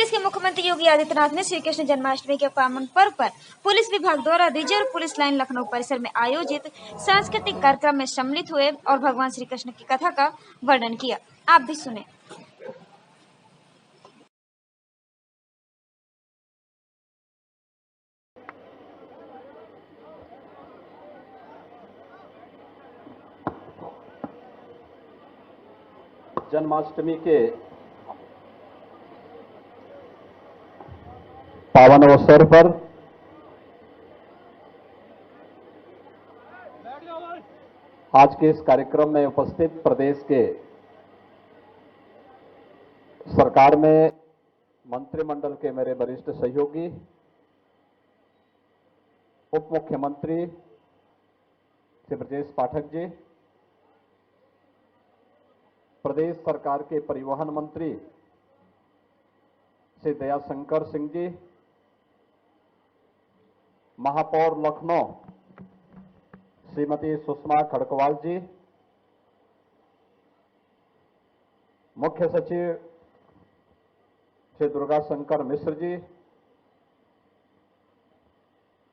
प्रदेश के मुख्यमंत्री योगी आदित्यनाथ ने श्री कृष्ण जन्माष्टमी के पावन पर्व पर पुलिस विभाग द्वारा रिजर्व पुलिस लाइन लखनऊ परिसर में आयोजित सांस्कृतिक कार्यक्रम में सम्मिलित हुए और भगवान श्री कृष्ण की कथा का वर्णन किया। आप भी सुने। जन्माष्टमी के पावन अवसर पर आज के इस कार्यक्रम में उपस्थित प्रदेश के सरकार में मंत्रिमंडल के मेरे वरिष्ठ सहयोगी, उप मुख्यमंत्री श्री ब्रजेश पाठक जी, प्रदेश सरकार के परिवहन मंत्री श्री दयाशंकर सिंह जी, महापौर लखनऊ श्रीमती सुषमा खड़कवाल जी, मुख्य सचिव श्री दुर्गा शंकर मिश्र जी,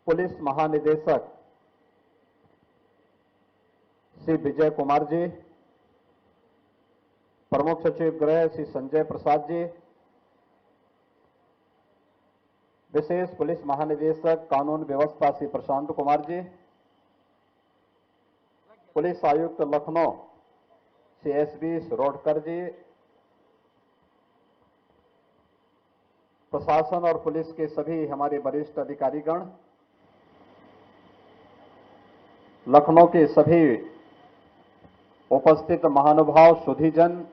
पुलिस महानिदेशक श्री विजय कुमार जी, प्रमुख सचिव गृह श्री संजय प्रसाद जी, विशेष पुलिस महानिदेशक कानून व्यवस्था श्री प्रशांत कुमार जी, पुलिस आयुक्त लखनऊ श्री एसबी रोडकर जी, प्रशासन और पुलिस के सभी हमारे वरिष्ठ अधिकारीगण, लखनऊ के सभी उपस्थित महानुभाव, सुधीजन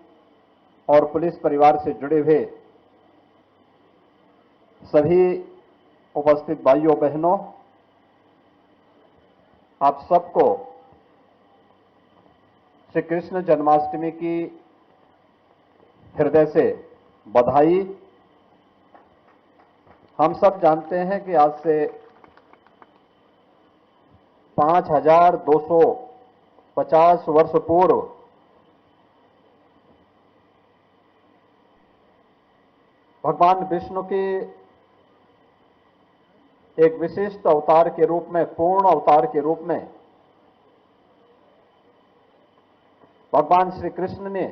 और पुलिस परिवार से जुड़े हुए सभी उपस्थित भाइयों बहनों, आप सबको श्री कृष्ण जन्माष्टमी की हृदय से बधाई। हम सब जानते हैं कि आज से 5250 वर्ष पूर्व भगवान विष्णु के एक विशिष्ट अवतार के रूप में, पूर्ण अवतार के रूप में भगवान श्री कृष्ण ने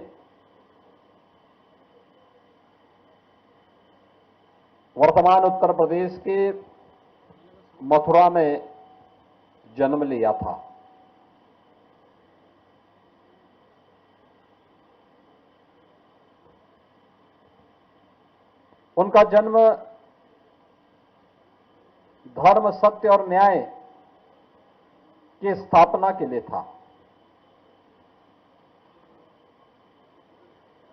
वर्तमान उत्तर प्रदेश के मथुरा में जन्म लिया था। उनका जन्म धर्म, सत्य और न्याय की स्थापना के लिए था।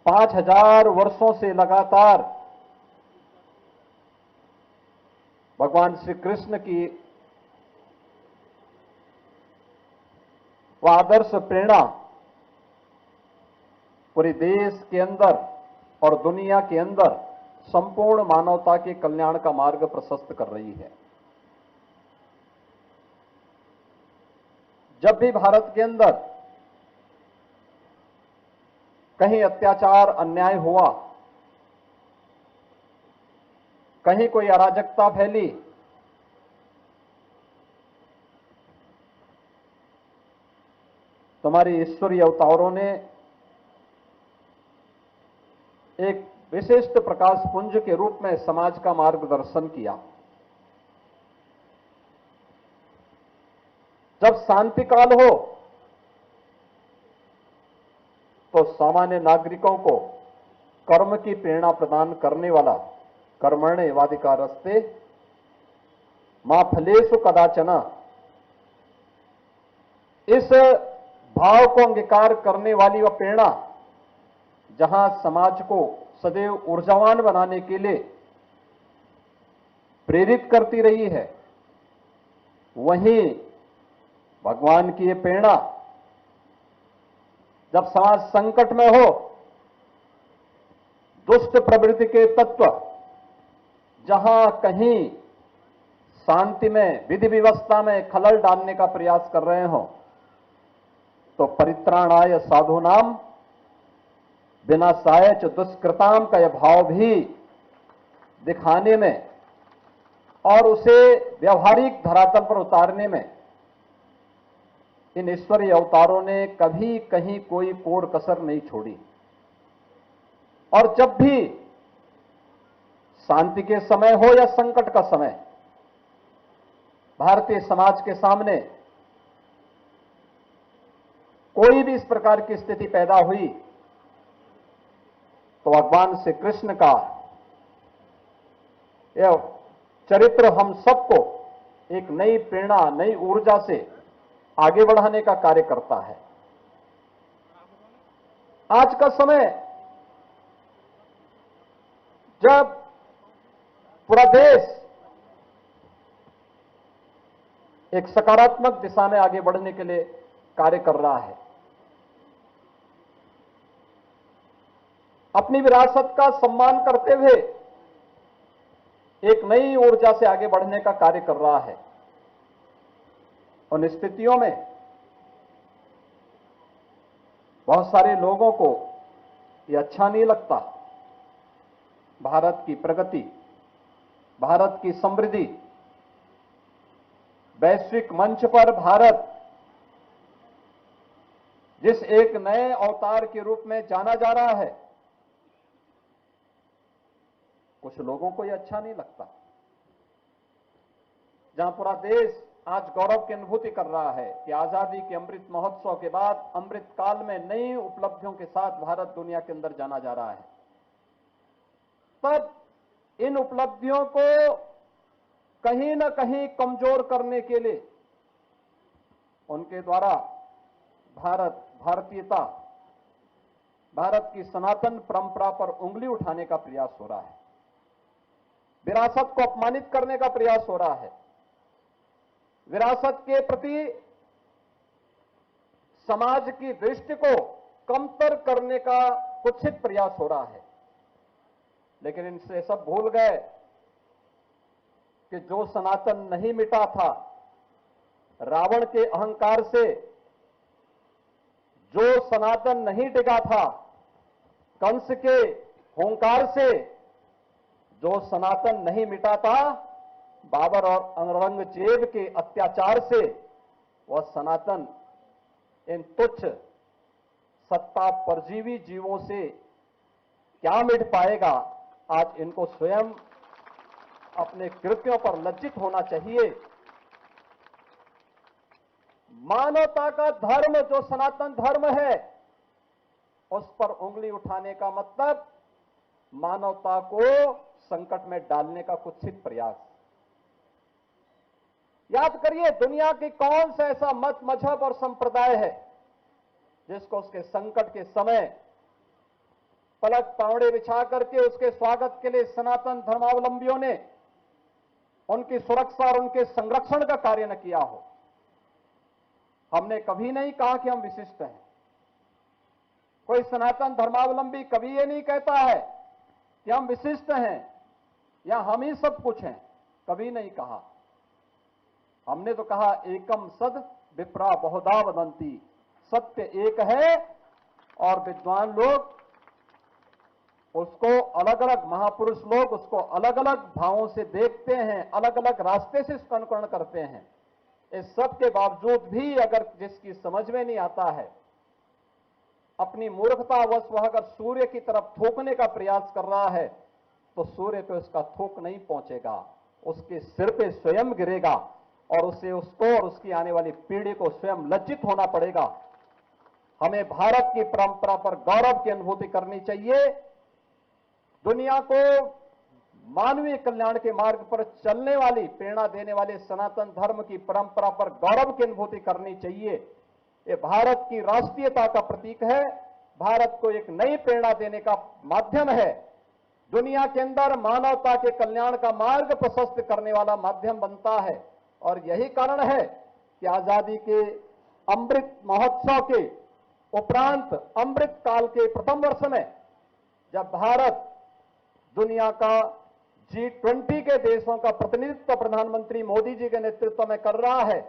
5000 वर्षों से लगातार भगवान श्री कृष्ण की वह आदर्श प्रेरणा पूरे देश के अंदर और दुनिया के अंदर संपूर्ण मानवता के कल्याण का मार्ग प्रशस्त कर रही है। जब भी भारत के अंदर कहीं अत्याचार, अन्याय हुआ, कहीं कोई अराजकता फैली, तुम्हारे ईश्वरीय अवतारों ने एक विशिष्ट प्रकाश पुंज के रूप में समाज का मार्गदर्शन किया। जब शांति काल हो तो सामान्य नागरिकों को कर्म की प्रेरणा प्रदान करने वाला कर्मण्येवाधिकारस्ते मा फलेषु कदाचन, इस भाव को अंगीकार करने वाली वह प्रेरणा जहां समाज को सदैव ऊर्जावान बनाने के लिए प्रेरित करती रही है, वहीं भगवान की ये प्रेरणा जब समाज संकट में हो, दुष्ट प्रवृत्ति के तत्व जहां कहीं शांति में, विधि व्यवस्था में खलल डालने का प्रयास कर रहे हो, तो परित्राणाय साधूनाम विनाशाय च दुष्कृताम का यह भाव भी दिखाने में और उसे व्यवहारिक धरातल पर उतारने में इन ईश्वरीय अवतारों ने कभी कहीं कोई कोर कसर नहीं छोड़ी। और जब भी शांति के समय हो या संकट का समय, भारतीय समाज के सामने कोई भी इस प्रकार की स्थिति पैदा हुई तो भगवान श्री कृष्ण का यह चरित्र हम सबको एक नई प्रेरणा, नई ऊर्जा से आगे बढ़ाने का कार्य करता है। आज का समय जब पूरा देश एक सकारात्मक दिशा में आगे बढ़ने के लिए कार्य कर रहा है, अपनी विरासत का सम्मान करते हुए एक नई ऊर्जा से आगे बढ़ने का कार्य कर रहा है, उन स्थितियों में बहुत सारे लोगों को यह अच्छा नहीं लगता। भारत की प्रगति, भारत की समृद्धि, वैश्विक मंच पर भारत जिस एक नए अवतार के रूप में जाना जा रहा है, कुछ लोगों को यह अच्छा नहीं लगता। जहां पूरा देश आज गौरव की अनुभूति कर रहा है कि आजादी के अमृत महोत्सव के बाद अमृत काल में नई उपलब्धियों के साथ भारत दुनिया के अंदर जाना जा रहा है, तब इन उपलब्धियों को कहीं ना कहीं कमजोर करने के लिए उनके द्वारा भारत, भारतीयता, भारत की सनातन परंपरा पर उंगली उठाने का प्रयास हो रहा है, विरासत को अपमानित करने का प्रयास हो रहा है, विरासत के प्रति समाज की दृष्टि को कमतर करने का कुत्सित प्रयास हो रहा है। लेकिन इनसे सब भूल गए कि जो सनातन नहीं मिटा था, रावण के अहंकार से जो सनातन नहीं टिका था, कंस के हुंकार से जो सनातन नहीं मिटा था, बाबर और औरंगजेब के अत्याचार से वह सनातन इन तुच्छ सत्ता परजीवी जीवों से क्या मिट पाएगा। आज इनको स्वयं अपने कृत्यों पर लज्जित होना चाहिए। मानवता का धर्म जो सनातन धर्म है, उस पर उंगली उठाने का मतलब मानवता को संकट में डालने का कुत्सित प्रयास। याद करिए, दुनिया की कौन सा ऐसा मत, मजहब और संप्रदाय है जिसको उसके संकट के समय पलक पावड़े बिछा करके उसके स्वागत के लिए सनातन धर्मावलंबियों ने उनकी सुरक्षा और उनके संरक्षण का कार्य न किया हो। हमने कभी नहीं कहा कि हम विशिष्ट हैं। कोई सनातन धर्मावलंबी कभी ये नहीं कहता है कि हम विशिष्ट हैं या हम ही सब कुछ हैं, कभी नहीं कहा। हमने तो कहा एकम सद विप्रा बहुधा वदंती, सत्य एक है और विद्वान लोग उसको अलग अलग, महापुरुष लोग उसको अलग अलग भावों से देखते हैं, अलग अलग रास्ते से इसका अनुकरण करते हैं। इस सब के बावजूद भी अगर जिसकी समझ में नहीं आता है, अपनी मूर्खतावश वह अगर सूर्य की तरफ थूकने का प्रयास कर रहा है तो सूर्य पे उसका थूक नहीं पहुंचेगा, उसके सिर पे स्वयं गिरेगा और उसे, उसको और उसकी आने वाली पीढ़ी को स्वयं लज्जित होना पड़ेगा। हमें भारत की परंपरा पर गौरव की अनुभूति करनी चाहिए। दुनिया को मानवीय कल्याण के मार्ग पर चलने वाली, प्रेरणा देने वाले सनातन धर्म की परंपरा पर गौरव की अनुभूति करनी चाहिए। ये भारत की राष्ट्रीयता का प्रतीक है, भारत को एक नई प्रेरणा देने का माध्यम है, दुनिया के अंदर मानवता के कल्याण का मार्ग प्रशस्त करने वाला माध्यम बनता है। और यही कारण है कि आजादी के अमृत महोत्सव के उपरांत अमृत काल के प्रथम वर्ष में जब भारत दुनिया का G20 के देशों का प्रतिनिधित्व प्रधानमंत्री मोदी जी के नेतृत्व में कर रहा है,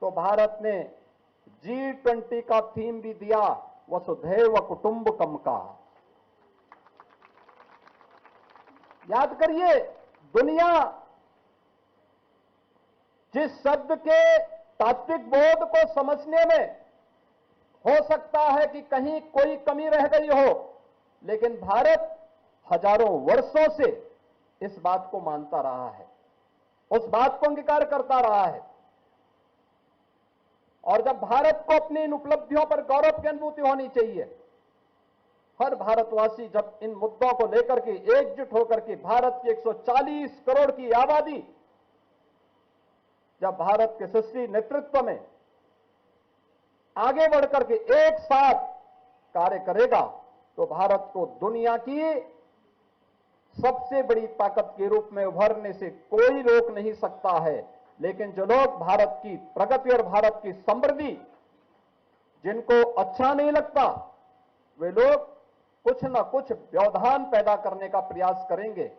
तो भारत ने G20 का थीम भी दिया वसुधैव कुटुंबकम का। याद करिए, दुनिया जिस शब्द के तात्विक बोध को समझने में हो सकता है कि कहीं कोई कमी रह गई हो, लेकिन भारत हजारों वर्षों से इस बात को मानता रहा है, उस बात को अंगीकार करता रहा है। और जब भारत को अपनी इन उपलब्धियों पर गौरव की अनुभूति होनी चाहिए, हर भारतवासी जब इन मुद्दों को लेकर के एकजुट होकर के भारत की 140 करोड़ की आबादी जब भारत के यशस्वी नेतृत्व में आगे बढ़कर के एक साथ कार्य करेगा, तो भारत को दुनिया की सबसे बड़ी ताकत के रूप में उभरने से कोई रोक नहीं सकता है। लेकिन जो लोग भारत की प्रगति और भारत की समृद्धि जिनको अच्छा नहीं लगता, वे लोग कुछ न कुछ व्यवधान पैदा करने का प्रयास करेंगे।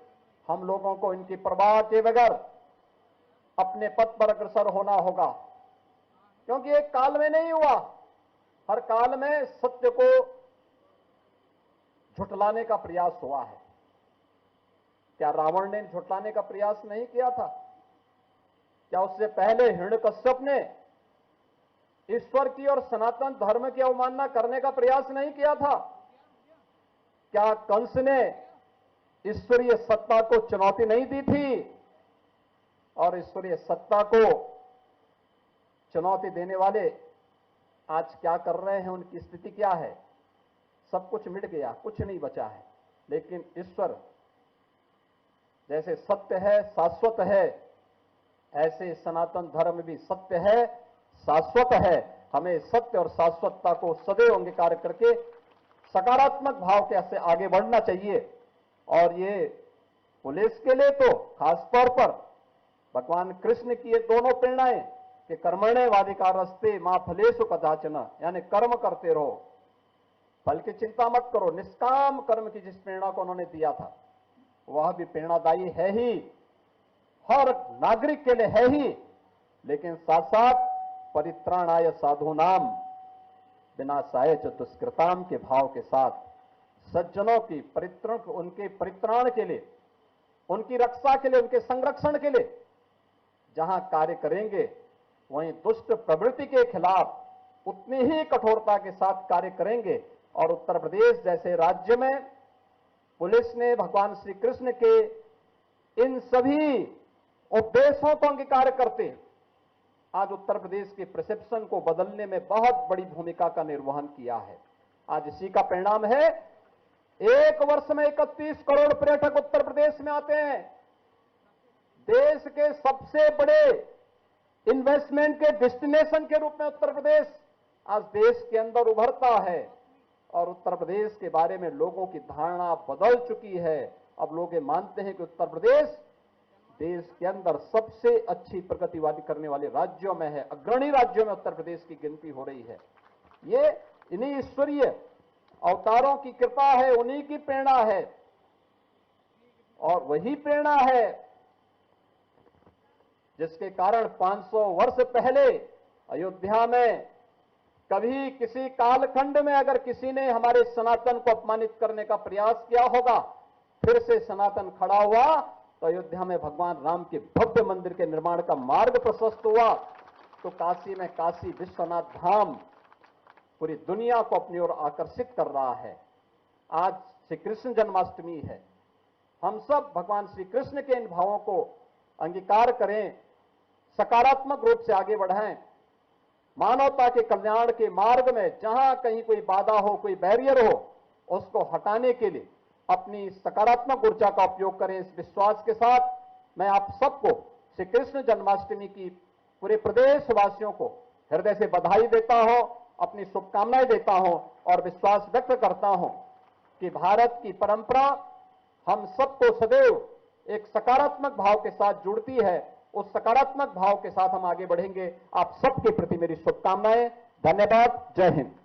हम लोगों को इनकी परवाह के बगैर अपने पथ पर अग्रसर होना होगा, क्योंकि एक काल में नहीं हुआ, हर काल में सत्य को झुठलाने का प्रयास हुआ है। क्या रावण ने झुठलाने का प्रयास नहीं किया था? क्या उससे पहले हिरण्यकश्यप ने ईश्वर की और सनातन धर्म की अवमानना करने का प्रयास नहीं किया था? क्या कंस ने ईश्वरीय सत्ता को चुनौती नहीं दी थी? और ईश्वरीय सत्ता को चुनौती देने वाले आज क्या कर रहे हैं, उनकी स्थिति क्या है? सब कुछ मिट गया, कुछ नहीं बचा है। लेकिन ईश्वर जैसे सत्य है, शाश्वत है, ऐसे सनातन धर्म भी सत्य है, शाश्वत है। हमें सत्य और शाश्वतता को सदैव अंगीकार करके सकारात्मक भाव के से आगे बढ़ना चाहिए। और ये पुलिस के लिए तो खास तौर पर भगवान कृष्ण की ये दोनों प्रेरणाएं कि कर्मण्येवाधिकारस्ते मा फलेषु कदाचन, यानी कर्म करते रहो, फल की चिंता मत करो। निष्काम कर्म की जिस प्रेरणा को उन्होंने दिया था, वह भी प्रेरणादायी है ही, हर नागरिक के लिए है ही, लेकिन साथ साथ परित्राणाय साधूनाम विनाशाय च दुष्कृताम के भाव के साथ सज्जनों की परित्राण, उनके परित्राण के लिए, उनकी रक्षा के लिए, उनके संरक्षण के लिए जहां कार्य करेंगे, वहीं दुष्ट प्रवृत्ति के खिलाफ उतनी ही कठोरता के साथ कार्य करेंगे। और उत्तर प्रदेश जैसे राज्य में पुलिस ने भगवान श्री कृष्ण के इन सभी उपदेशों को अंगीकार करते आज उत्तर प्रदेश के परसेप्शन को बदलने में बहुत बड़ी भूमिका का निर्वहन किया है। आज इसी का परिणाम है, एक वर्ष में 31 करोड़ पर्यटक उत्तर प्रदेश में आते हैं। देश के सबसे बड़े इन्वेस्टमेंट के डेस्टिनेशन के रूप में उत्तर प्रदेश आज देश के अंदर उभरता है। और उत्तर प्रदेश के बारे में लोगों की धारणा बदल चुकी है। अब लोग ये मानते हैं कि उत्तर प्रदेश देश के अंदर सबसे अच्छी प्रगति करने वाले राज्यों में है, अग्रणी राज्यों में उत्तर प्रदेश की गिनती हो रही है। ये इन्हीं ईश्वरीय अवतारों की कृपा है, उन्हीं की प्रेरणा है। और वही प्रेरणा है जिसके कारण 500 वर्ष पहले अयोध्या में कभी किसी कालखंड में अगर किसी ने हमारे सनातन को अपमानित करने का प्रयास किया होगा, फिर से सनातन खड़ा हुआ तो अयोध्या में भगवान राम के भव्य मंदिर के निर्माण का मार्ग प्रशस्त हुआ। तो काशी में काशी विश्वनाथ धाम पूरी दुनिया को अपनी ओर आकर्षित कर रहा है। आज श्री कृष्ण जन्माष्टमी है। हम सब भगवान श्री कृष्ण के इन भावों को अंगीकार करें, सकारात्मक रूप से आगे बढ़ें। मानवता के कल्याण के मार्ग में जहां कहीं कोई बाधा हो, कोई बैरियर हो, उसको हटाने के लिए अपनी सकारात्मक ऊर्जा का उपयोग करें। इस विश्वास के साथ मैं आप सबको श्री कृष्ण जन्माष्टमी की पूरे प्रदेश वासियों को हृदय से बधाई देता हूं, अपनी शुभकामनाएं देता हूं और विश्वास व्यक्त करता हूं कि भारत की परंपरा हम सबको सदैव एक सकारात्मक भाव के साथ जुड़ती है। उस सकारात्मक भाव के साथ हम आगे बढ़ेंगे। आप सबके प्रति मेरी शुभकामनाएं। धन्यवाद। जय हिंद।